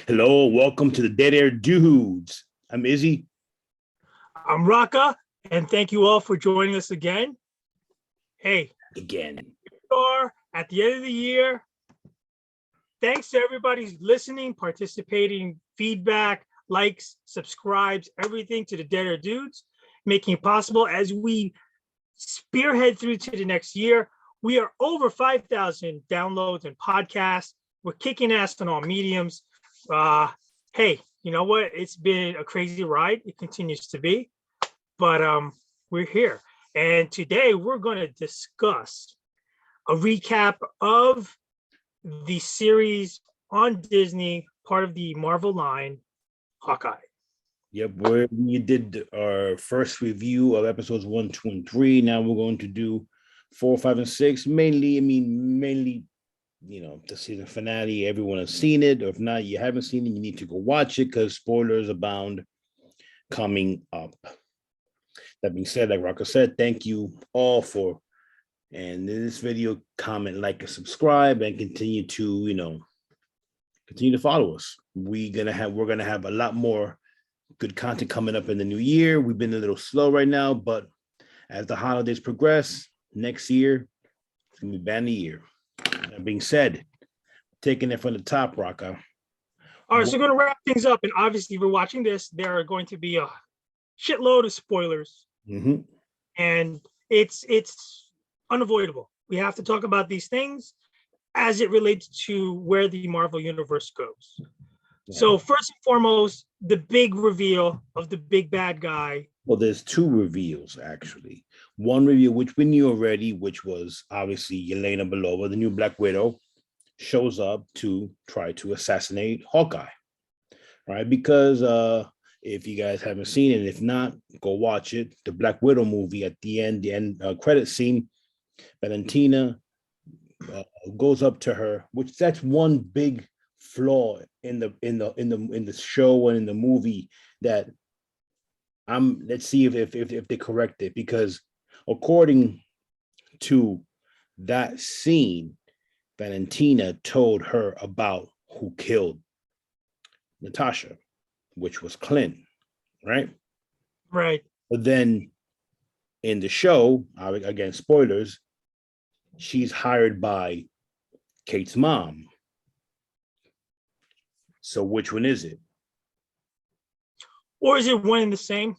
Hello, welcome to the Dead Air Dudes. I'm Izzy. I'm Raka, and thank you all for joining us again. Hey, Again. we are at the end of the year. Thanks to everybody who's listening, participating, feedback, likes, subscribes, everything to the Dead Air Dudes, making it possible as we spearhead through to the next year. We are over 5,000 downloads and podcasts. We're kicking ass on all mediums. Hey, you know what? It's been a crazy ride. It continues to be, but we're here. And today we're going to discuss a recap of the series on Disney, part of the Marvel line, Hawkeye. Yep, we did our first review of episodes 1, 2, and 3. Now we're going to do 4, 5, and 6. Mainly, the season finale. Everyone has seen it. Or if not, you haven't seen it, you need to go watch it because spoilers abound coming up. That being said, like Rocco said, thank you all for, and in this video, comment, like, and subscribe, and continue to follow us. We're gonna have a lot more good content coming up in the new year. We've been a little slow right now, but as the holidays progress, next year it's gonna be a banner year. That being said, taking it from the top, Rocco. All right, so we're going to wrap things up, and obviously, if you're watching this, there are going to be a shitload of spoilers, and it's unavoidable. We have to talk about these things as it relates to where the Marvel Universe goes. Yeah. So first and foremost, the big reveal of the big bad guy. Well, there's two reveals, actually. One reveal, which we knew already, which was obviously Yelena Belova, the new Black Widow, shows up to try to assassinate Hawkeye, right? Because if you guys haven't seen it, if not, go watch it. The Black Widow movie at the end credit scene, Valentina goes up to her, which that's one big flaw in the show and in the movie that let's see if they correct it, because according to that scene, Valentina told her about who killed Natasha, which was Clint, right? Right. But then in the show, again, spoilers, she's hired by Kate's mom. So which one is it? Or is it one and the same?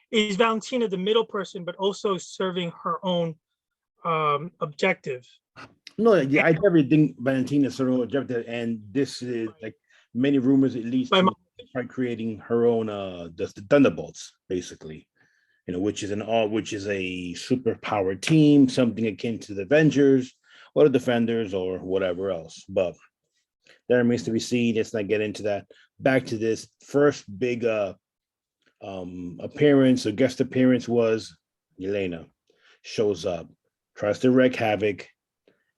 Is Valentina the middle person, but also serving her own objective? No, yeah, I never think Valentina's serving her objective, and this is like many rumors at least to try creating her own the Thunderbolts, basically, which is a super powered team, something akin to the Avengers or the Defenders or whatever else. But that remains to be seen. Let's not get into that. Back to this first big appearance or guest appearance was Yelena shows up, tries to wreak havoc,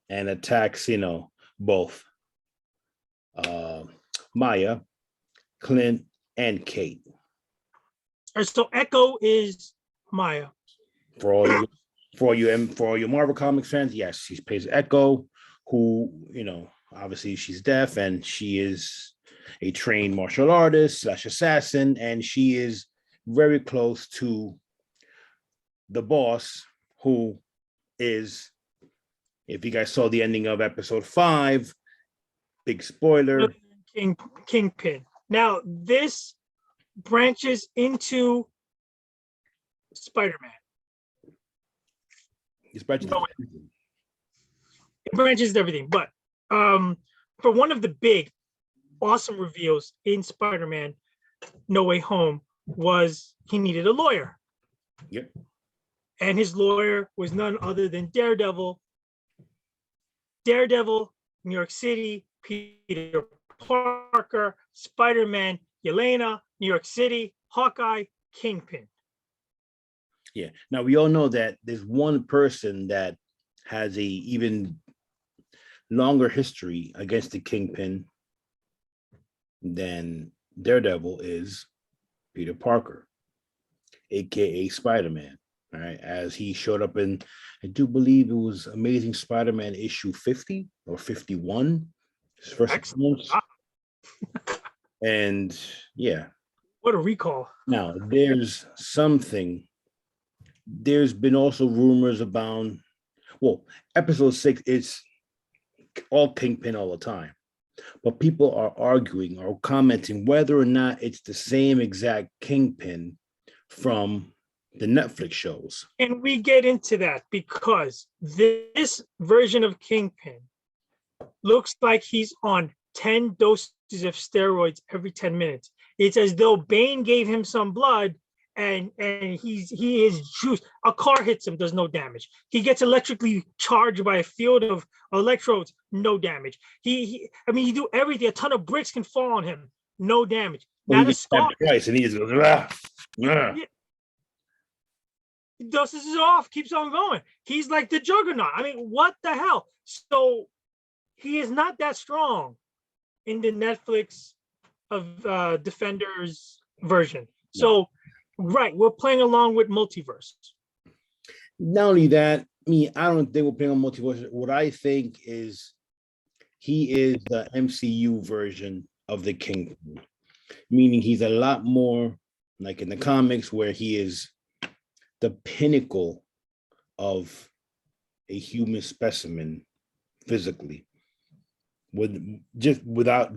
and attacks, both Maya, Clint, and Kate. So Echo is Maya. For all you Marvel Comics fans, yes, she plays Echo, who, obviously she's deaf and she is a trained martial artist / assassin, and she is very close to the boss, who is, if you guys saw the ending of episode 5, big spoiler, Kingpin. Now this branches into Spider-Man. It branches into everything, but for one of the big awesome reveals in Spider-Man No Way Home was he needed a lawyer. Yep. And his lawyer was none other than Daredevil, New York City, Peter Parker, Spider-Man, Yelena, New York City, Hawkeye, Kingpin. Yeah. Now we all know that there's one person that has a even longer history against the Kingpin than Daredevil is Peter Parker, aka Spider-Man. All right, as he showed up in, I do believe it was Amazing Spider-Man issue 50 or 51. His first Excellent. appearance. And yeah. What a recall. Now there's been also rumors about, well, episode 6 is all Kingpin all the time. But people are arguing or commenting whether or not it's the same exact Kingpin from the Netflix shows. And we get into that because this version of Kingpin looks like he's on 10 doses of steroids every 10 minutes. It's as though Bane gave him some blood and he is juiced. A car hits him, does no damage. He gets electrically charged by a field of electrodes, no damage. He do everything. A ton of bricks can fall on him, no damage. Well, Not he a gets scar. stabbed twice and he just goes, ah, ah. He dusts it off, keeps on going. He's like the juggernaut. I mean, what the hell? So he is not that strong in the Netflix of Defenders version. So, right, we're playing along with multiverse. Not only that, I don't think we're playing on multiverse. What I think is he is the MCU version of the Kingpin, meaning he's a lot more like in the comics where he is the pinnacle of a human specimen physically. Without,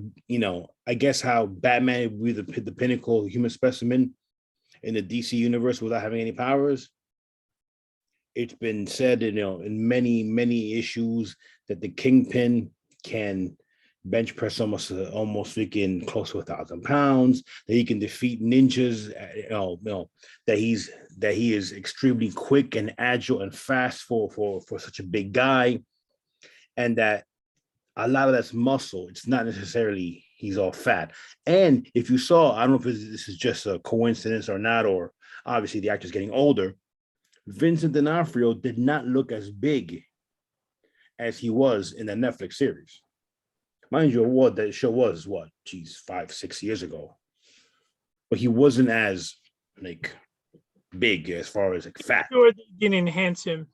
I guess how Batman would be the pinnacle human specimen in the DC universe without having any powers. It's been said, in many issues that the Kingpin can bench press almost freaking close to 1,000 pounds, that he can defeat ninjas, that he is extremely quick and agile and fast for such a big guy, and that a lot of that's muscle. It's not necessarily he's all fat. And if you saw, I don't know if this is just a coincidence or not, or obviously the actor's getting older, Vincent D'Onofrio did not look as big as he was in the Netflix series. Mind you, that show was 5-6 years ago. But he wasn't as big as far as fat. Sure, they didn't enhance him.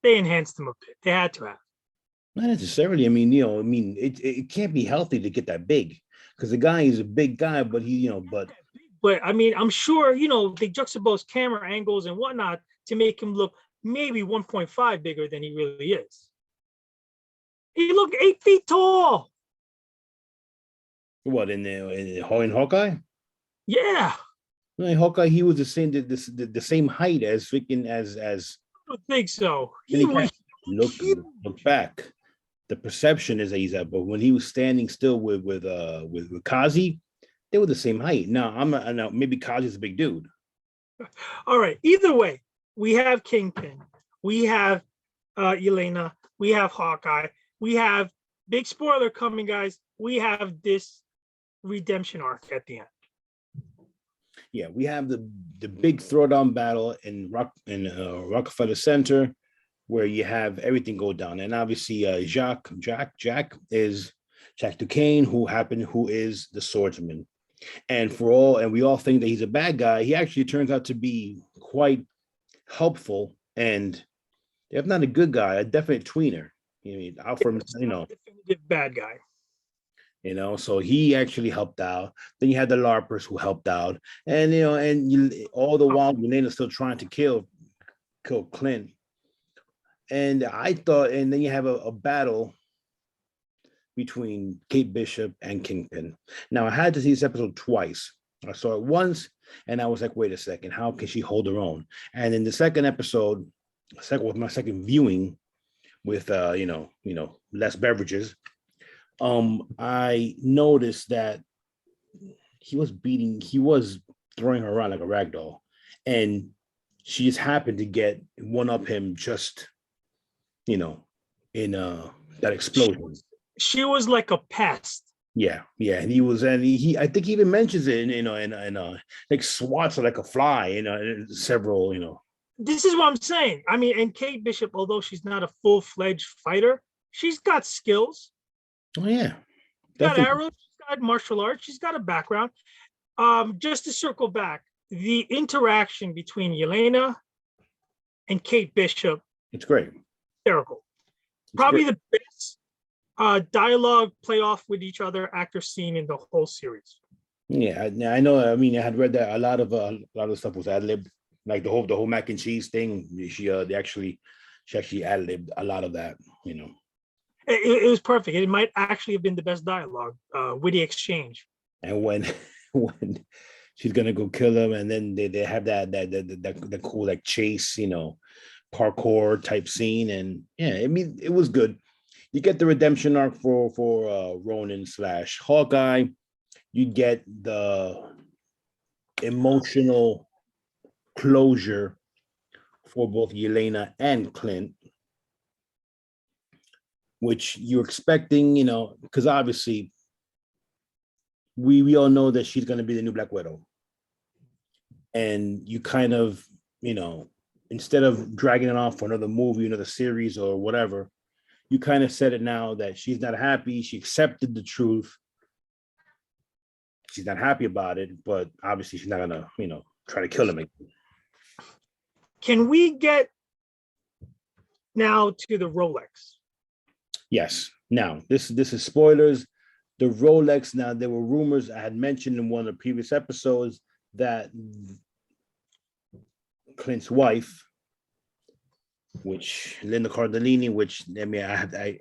They enhanced him a bit. They had to have. Not necessarily. It can't be healthy to get that big because the guy is a big guy, but But I'm sure, they juxtapose camera angles and whatnot to make him look maybe 1.5 bigger than he really is. He looked 8 feet tall. What in Hawkeye? Yeah. In Hawkeye, he was the same height as freaking as. I don't think so. He was look back. The perception is that he's at, but when he was standing still with Kazi, they were the same height. Now maybe Kazi's a big dude. All right. Either way, we have Kingpin, we have Yelena, we have Hawkeye, we have big spoiler coming, guys. We have this redemption arc at the end. Yeah, we have the big throwdown battle in Rockefeller Center, where you have everything go down, and obviously Jack is Jack Duquesne, who is the swordsman, and we all think that he's a bad guy. He actually turns out to be quite helpful, and if not a good guy, a definite tweener. Out from definitive bad guy. So he actually helped out. Then you had the LARPers who helped out, and all the while Yelena's still trying to kill Clint. And I thought, and then you have a battle between Kate Bishop and Kingpin. Now I had to see this episode twice. I saw it once, and I was like, "Wait a second, how can she hold her own?" And in the second episode, with my second viewing, with less beverages, I noticed that he was throwing her around like a rag doll, and she just happened to get one up him just, in that explosion. She was like a pest. Yeah, and he I think he even mentions it in like swats her like a fly, several. This is what I'm saying. And Kate Bishop, although she's not a full-fledged fighter, she's got skills. Oh yeah, she's got arrows, she's got martial arts, she's got a background. Just to circle back, the interaction between Yelena and Kate Bishop, it's great. hysterical. Probably the best dialogue playoff with each other actor scene in the whole series. Yeah, I know. I mean, I had read that a lot of stuff was ad libbed, like the whole mac and cheese thing. She actually ad libbed a lot of that. It was perfect. It might actually have been the best dialogue, witty exchange. And when when she's gonna go kill him, and then they have that cool like chase, parkour type scene, and yeah, I mean it was good. You get the redemption arc for Ronin / Hawkeye. You get the emotional closure for both Yelena and Clint, which you're expecting, because obviously we all know that she's going to be the new Black Widow. And you kind of, instead of dragging it off for another movie, another series or whatever, you kind of said it now that she's not happy. She accepted the truth. She's not happy about it, but obviously she's not going to, try to kill him again. Can we get now to the Rolex? Yes. Now, this is spoilers. The Rolex, now there were rumors I had mentioned in one of the previous episodes that Clint's wife, which Linda Cardellini, which I mean, I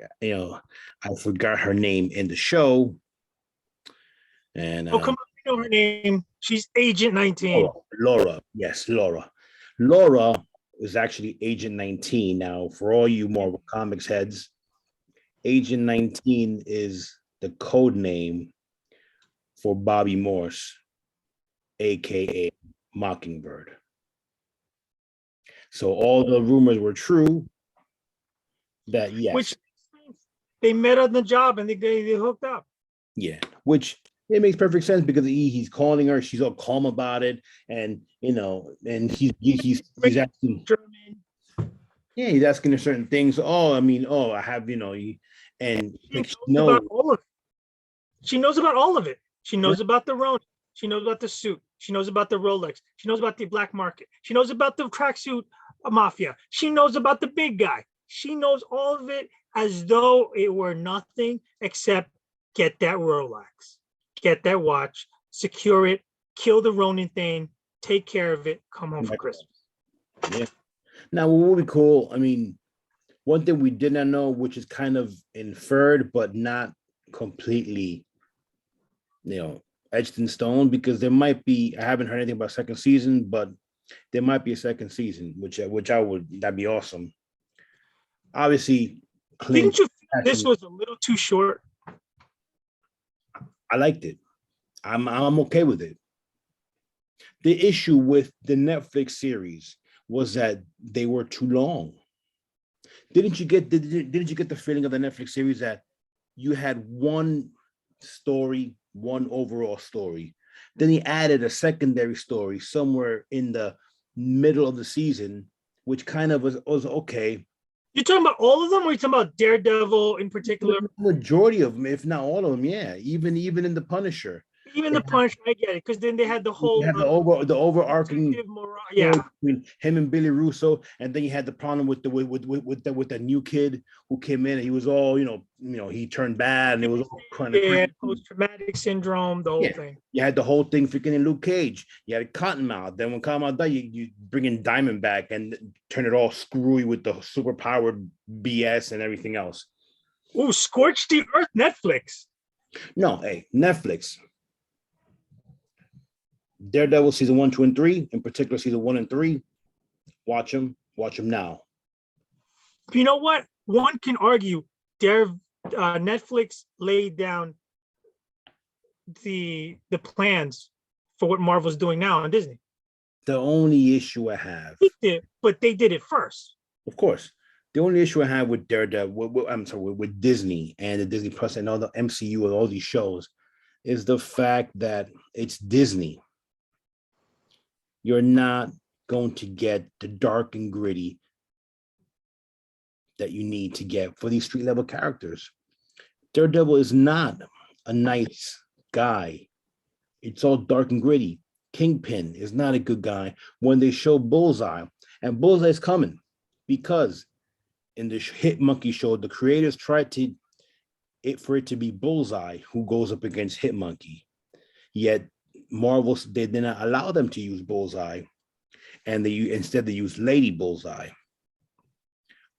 forgot her name in the show. And come on, we know her name. She's Agent 19. Laura. Yes, Laura. Laura is actually Agent 19. Now, for all you Marvel Comics heads, Agent 19 is the code name for Bobby Morse, aka Mockingbird. So all the rumors were true. That yes, which they met on the job and they hooked up. Yeah, which it makes perfect sense because he's calling her. She's all calm about it, and and he's asking. German. Yeah, he's asking her certain things. I have and she knows about all of it. She knows about all of it. She knows about the Ronin. She knows about the suit. She knows about the Rolex. She knows about the black market. She knows about the tracksuit mafia. She knows about the big guy. She knows all of it as though it were nothing except get that Rolex, get that watch, secure it, kill the Ronin thing, take care of it, come home for Christmas. Yeah. Now, what would be cool? I mean, one thing we did not know, which is kind of inferred, but not completely, etched in stone, because there might be, I haven't heard anything about second season, but there might be a second season, that'd be awesome. Obviously, Clint, didn't you think this was a little too short? I liked it. I'm okay with it. The issue with the Netflix series was that they were too long. Didn't you get the feeling of the Netflix series that you had one story, one overall story, then he added a secondary story somewhere in the middle of the season, which kind of was okay. You're talking about all of them, or are you talking about Daredevil in particular? The majority of them, if not all of them, yeah. Even in the Punisher. Even the Punisher, I get it, because then they had the whole the overarching between him and Billy Russo, and then you had the problem with the new kid who came in. He was all he turned bad, and it was all kind of post-traumatic syndrome, the whole thing. You had the whole thing freaking in Luke Cage. You had Cottonmouth. Then when Cottonmouth died, you bring in Diamond back and turn it all screwy with the super powered BS and everything else. Ooh, scorch the earth, Netflix. No, hey, Netflix. Daredevil season 1, 2, and 3, in particular season 1 and 3. Watch them now. You know what? One can argue Netflix laid down the plans for what Marvel's doing now on Disney. The only issue I have, but they did it first. Of course. The only issue I have with Daredevil, with Disney and the Disney Plus and all the MCU and all these shows, is the fact that it's Disney. You're not going to get the dark and gritty that you need to get for these street level characters. Daredevil is not a nice guy. It's all dark and gritty. Kingpin is not a good guy. When they show Bullseye, and Bullseye's coming because in the Hit Monkey show, the creators tried to for it to be Bullseye who goes up against Hit Monkey. Yet Marvel, they did not allow them to use Bullseye, and instead they use Lady Bullseye.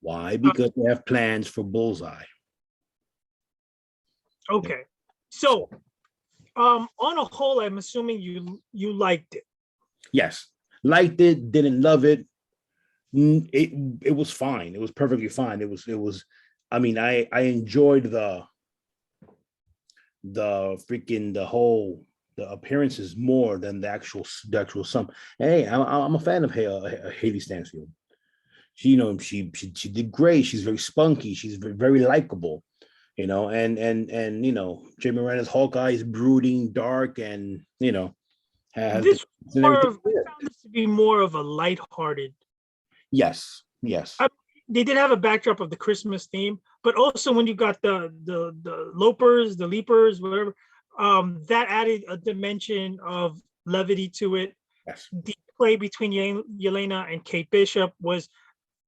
Why? Because they have plans for Bullseye. Okay. So on a whole, I'm assuming you liked it. Yes. Liked it, didn't love it. It was fine. It was perfectly fine. It was I mean, I enjoyed the whole the appearances more than the actual sum. Hey, I'm a fan of Haley Stansfield. She, she did great. She's very spunky. She's very likable, and Jamie Renner's Hawkeye is brooding, dark, and has This and I everything. found this to be more of a lighthearted. Yes. They did have a backdrop of the Christmas theme, but also when you got the lopers, the leapers, whatever, that added a dimension of levity to it. Yes. The play between Yelena and Kate Bishop was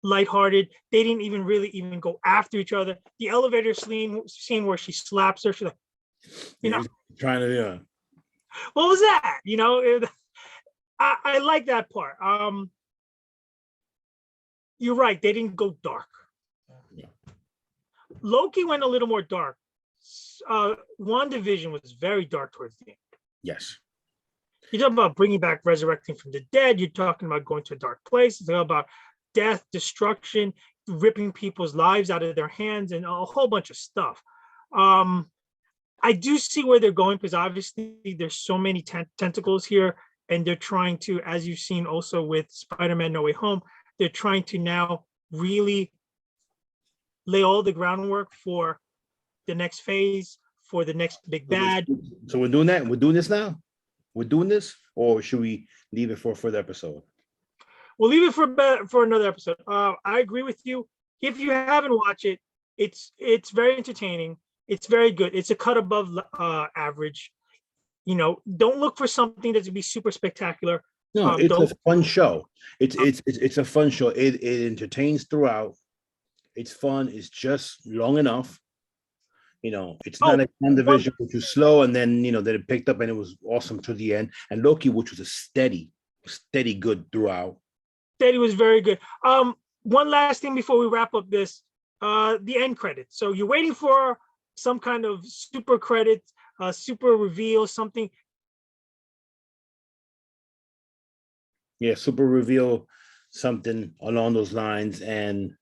lighthearted. They didn't even really go after each other. The elevator scene where she slaps her, she's like, trying to, what was that? I like that part. You're right. They didn't go dark. Yeah. Loki went a little more dark. WandaVision was very dark towards the end. Yes. You're talking about bringing back, resurrecting from the dead. You're talking about going to a dark place. It's about death, destruction, ripping people's lives out of their hands, and a whole bunch of stuff. I do see where they're going because obviously there's so many tentacles here, and they're trying to, as you've seen also with Spider-Man No Way Home, they're trying to now really lay all the groundwork for the next phase, for the next big bad. So we're doing that. We're doing this now. We're doing this, or should we leave it for a further episode? We'll leave it for another episode. I agree with you. If you haven't watched it, it's very entertaining. It's very good. It's a cut above average. Don't look for something that's gonna be super spectacular. No, it's a fun show. It's a fun show. It entertains throughout. It's fun. It's just long enough. It's not like WandaVision, which was slow, and then that it picked up and it was awesome to the end. And Loki, which was a steady good throughout. Steady was very good. One last thing before we wrap up this, the end credits. So you're waiting for some kind of super credit, super reveal, something. Yeah, super reveal, something along those lines. And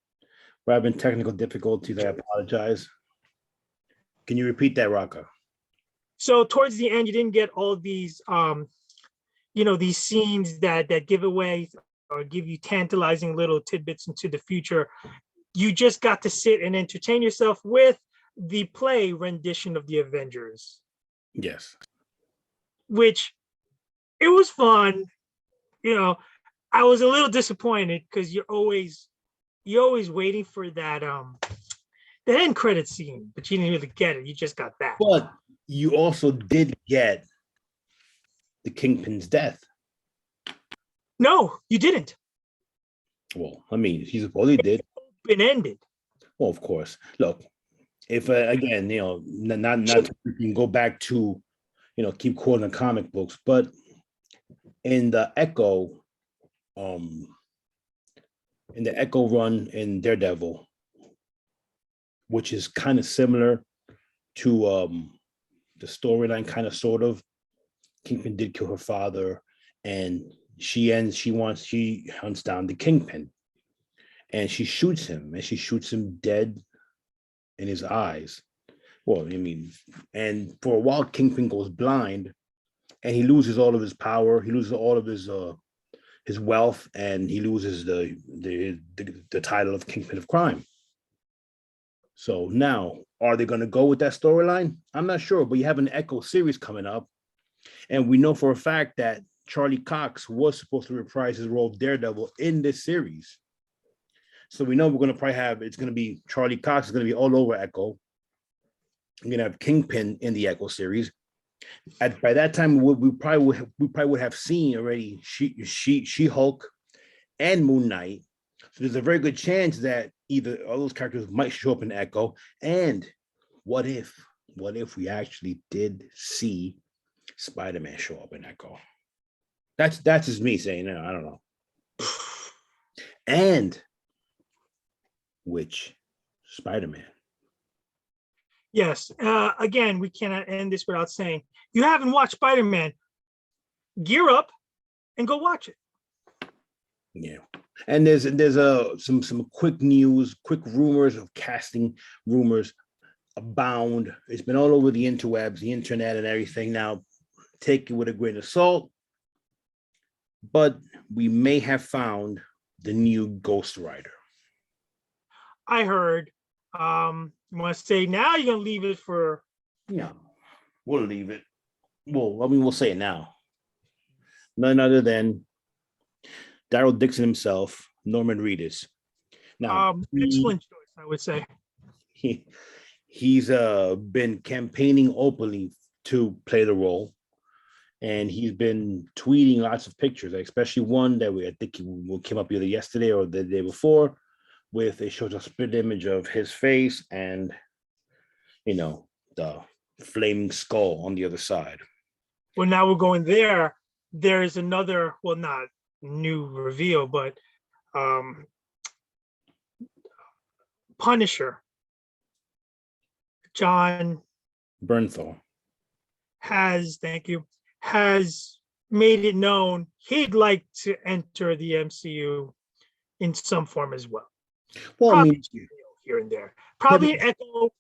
we're having technical difficulties. I apologize. Can you repeat that, Raka? So towards the end, you didn't get all these, these scenes that give away or give you tantalizing little tidbits into the future. You just got to sit and entertain yourself with the play rendition of the Avengers. Yes. Which it was fun. I was a little disappointed because you're always waiting for that the end credit scene, but you didn't really get it. You just got that. But you also did get the Kingpin's death. No, you didn't. Well, I mean, he supposedly did. Been ended. Well, of course. Look, if again, not to go back to, keep quoting the comic books, but in the Echo run in Daredevil, which is kind of similar to the storyline, kind of sort of. Kingpin did kill her father, and she hunts down the Kingpin, and she shoots him dead in his eyes. Well, I mean, and for a while, Kingpin goes blind, and he loses all of his power. He loses all of his wealth, and he loses the title of Kingpin of Crime. So now, are they going to go with that storyline? I'm not sure, but you have an Echo series coming up, and we know for a fact that Charlie Cox was supposed to reprise his role of Daredevil in this series. So we know we're going to probably it's going to be Charlie Cox is going to be all over Echo. We're going to have Kingpin in the Echo series. By that time, we probably would have seen already She-Hulk and Moon Knight. So there's a very good chance that either all those characters might show up in Echo. And what if we actually did see Spider-Man show up in Echo? That's just me saying, no, I don't know. And which Spider-Man? Yes. Again, we cannot end this without saying, you haven't watched Spider-Man, gear up and go watch it. Yeah. And there's some quick news, quick rumors of casting rumors abound. It's been all over the interwebs, the internet, and everything. Now, take it with a grain of salt, but we may have found the new Ghost Rider. I heard. You want to say now? You're gonna leave it for? Yeah, we'll leave it. Well, I mean, we'll say it now. None other than Daryl Dixon himself, Norman Reedus. Now, excellent choice, I would say. He's been campaigning openly to play the role, and he's been tweeting lots of pictures, especially one that I think came up either yesterday or the day before, with it shows a split image of his face and the flaming skull on the other side. Well, now we're going there. There's another, well, not new reveal, but Punisher John Bernthal has made it known he'd like to enter the MCU in some form as well. Well, probably, I mean, here and there, probably an Echo,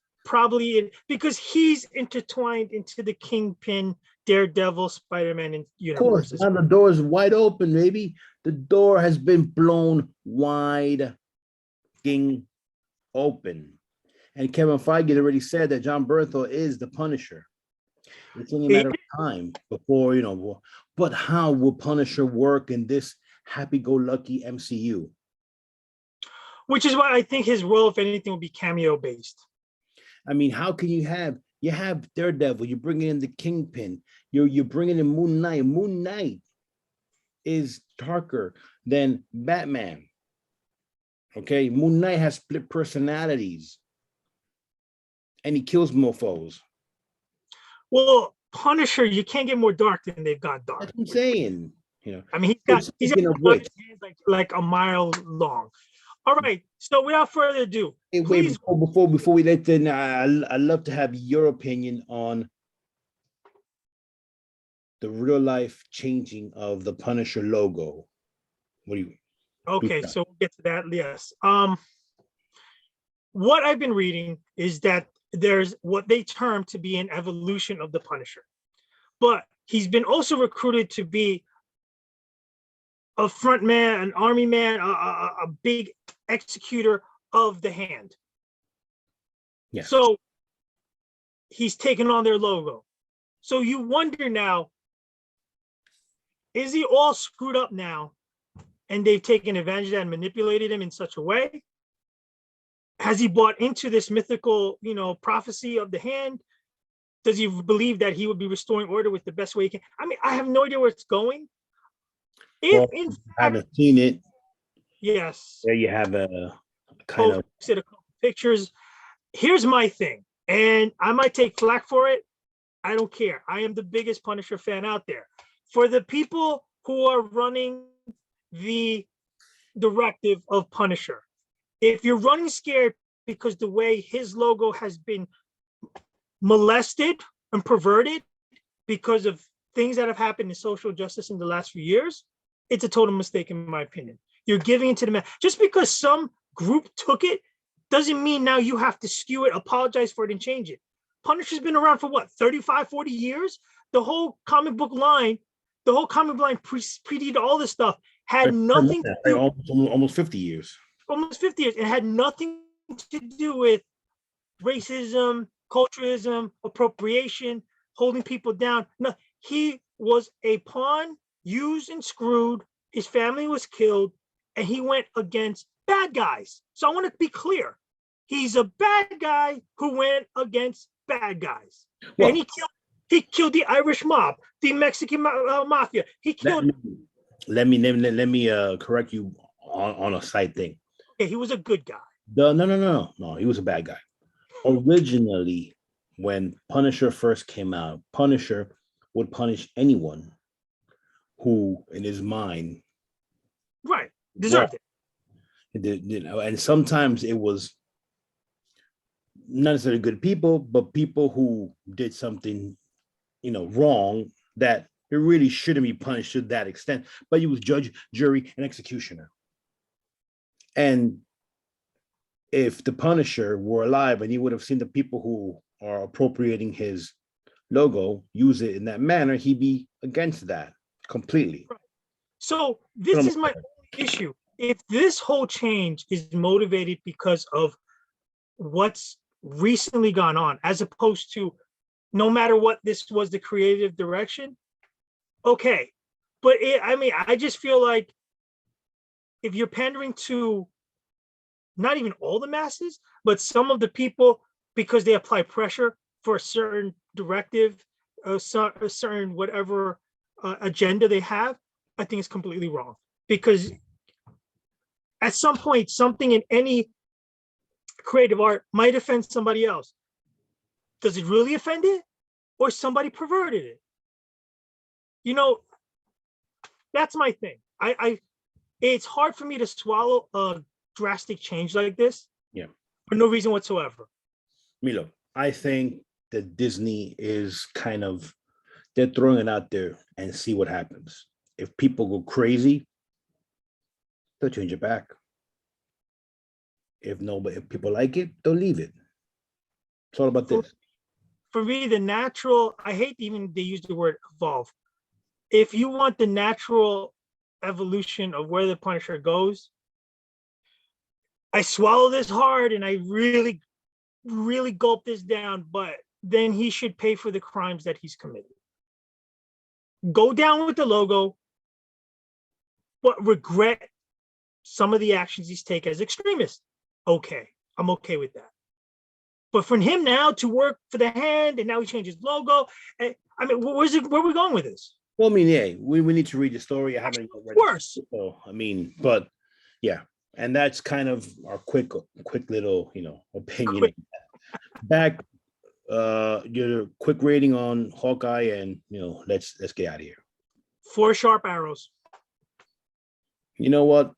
because he's intertwined into the Kingpin, Daredevil, Spider-Man universe. Of course, now the door is wide open, baby. The door has been blown wide open. And Kevin Feige already said that John Bernthal is the Punisher. It's only a matter of time before, but how will Punisher work in this happy-go-lucky MCU? Which is why I think his role, if anything, will be cameo-based. I mean, how can you have Daredevil, you're bringing in the Kingpin, you're bringing in Moon Knight. Moon Knight is darker than Batman. Okay, Moon Knight has split personalities, and he kills mofos. Well, Punisher, you can't get more dark than they've got dark. That's what I'm saying. I mean, he's got like a mile long. All right. So without further ado, hey, wait, before we let in, I'd love to have your opinion on the real life changing of the Punisher logo. What do you? Okay, so we'll get to that. Yes. What I've been reading is that there's what they term to be an evolution of the Punisher, but he's been also recruited to be a front man, an army man, a big executor of the Hand. Yeah. So he's taken on their logo. So you wonder now, is he all screwed up now? And they've taken advantage of that and manipulated him in such a way? Has he bought into this mythical, prophecy of the Hand? Does he believe that he would be restoring order with the best way he can? I mean, I have no idea where it's going. If I haven't seen it, yes. There you have a kind of a couple pictures. Here's my thing, and I might take flack for it. I don't care. I am the biggest Punisher fan out there. For the people who are running the directive of Punisher, if you're running scared because the way his logo has been molested and perverted because of things that have happened in social justice in the last few years, it's a total mistake in my opinion. You're giving into the man. Just because some group took it doesn't mean now you have to skew it, apologize for it, and change it. Punisher's been around for what, 35, 40 years? The whole comic book line predated all this stuff, had nothing to do, almost 50 years. Almost 50 years. It had nothing to do with racism, culturalism, appropriation, holding people down. No, he was a pawn, used and screwed. His family was killed, and he went against bad guys. So I want to be clear. He's a bad guy who went against bad guys. Well, and he killed the Irish mob, the Mexican mafia. He killed. Let me correct you on a side thing. Okay, he was a good guy. No, he was a bad guy. Originally, when Punisher first came out, Punisher would punish anyone who, in his mind, Right. Deserved it. And sometimes it was not necessarily good people, but people who did something, wrong that it really shouldn't be punished to that extent. But he was judge, jury, and executioner. And if the Punisher were alive and he would have seen the people who are appropriating his logo use it in that manner, he'd be against that completely. Right. So this is my only issue. If this whole change is motivated because of what's recently gone on, as opposed to no matter what, this was the creative direction, okay. But I just feel like if you're pandering to not even all the masses, but some of the people, because they apply pressure for a certain directive, a certain whatever agenda they have, I think it's completely wrong. Because at some point, something in any creative art might offend somebody else. Does it really offend it? Or somebody perverted it? That's my thing. It's hard for me to swallow a drastic change like this. Yeah. For no reason whatsoever. Milo, I think that Disney is they're throwing it out there and see what happens. If people go crazy, they'll change it back. If people like it, they'll leave it. It's all about this. For me, the natural, I hate even they use the word evolve. If you want the natural evolution of where the Punisher goes, I swallow this hard and I really, really gulp this down, but then he should pay for the crimes that he's committed. Go down with the logo, but regret some of the actions he's taken as extremist. Okay, I'm okay with that. But for him now to work for the hand and now he changed his logo, where are we going with this? Well, we need to read the story. I haven't read it. Worse. So, but yeah, and that's kind of our quick little, opinion. Back, your quick rating on Hawkeye, and let's get out of here. 4 sharp arrows. You know what?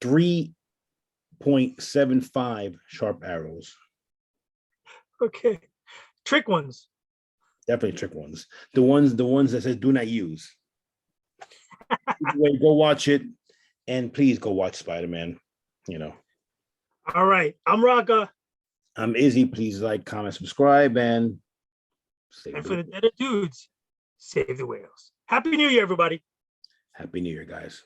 3.75 sharp arrows. Okay. Trick ones. Definitely trick ones. The ones that says do not use. Go watch it, and please go watch Spider-Man. All right. I'm Raka. I'm Izzy. Please like, comment, subscribe, and for the Dead Dudes, save the whales. Happy New Year, everybody. Happy New Year, guys.